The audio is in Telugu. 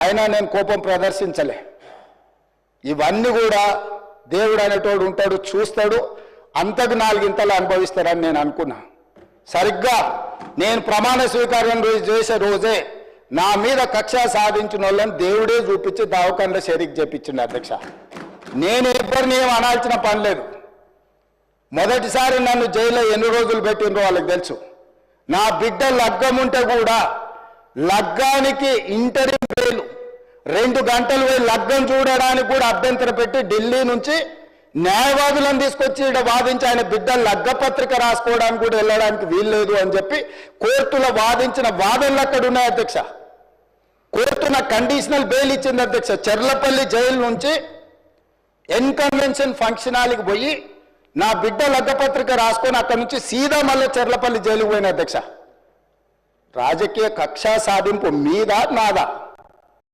అయినా నేను కోపం ప్రదర్శించలే. ఇవన్నీ కూడా దేవుడు అనేటోడు ఉంటాడు, చూస్తాడు, అంతకు నాలుగింతలు అనుభవిస్తాడని నేను అనుకున్నా. సరిగ్గా నేను ప్రమాణ స్వీకారం చేసే రోజే నా మీద కక్ష సాధించిన వాళ్ళని దేవుడే చూపించి దావకంలో షరీక్ చేపించిండు అధ్యక్ష. నేను ఎవరిని ఏం అనాల్సిన పని లేదు. మొదటిసారి నన్ను జైల్లో ఎన్ని రోజులు పెట్టిండ్రో వాళ్ళకి తెలుసు. నా బిడ్డ లగ్గం ఉంటే కూడా లగ్గానికి ఇంటరిం బెయిల్ 2 గంటలు పోయి లగ్గం చూడడానికి కూడా అభ్యంతరం పెట్టి ఢిల్లీ నుంచి న్యాయవాదులను తీసుకొచ్చి ఇక్కడ వాదించి ఆయన బిడ్డ లగ్గపత్రిక రాసుకోవడానికి కూడా వెళ్ళడానికి వీల్లేదు అని చెప్పి కోర్టులో వాదించిన వాదనలు అక్కడ ఉన్నాయి అధ్యక్ష. కోర్టు నాకు కండిషనల్ బెయిల్ ఇచ్చింది అధ్యక్ష. చెర్లపల్లి జైలు నుంచి ఎన్కన్వెన్షన్ ఫంక్షన్ హాల్కి పోయి నా బిడ్డ లగ్గపత్రిక రాసుకొని అక్కడి నుంచి సీదా మళ్ళీ చెర్లపల్లి జైలుకు పోయిన అధ్యక్ష. రాజకీయ కక్ష సాధింపు మీద నాదా?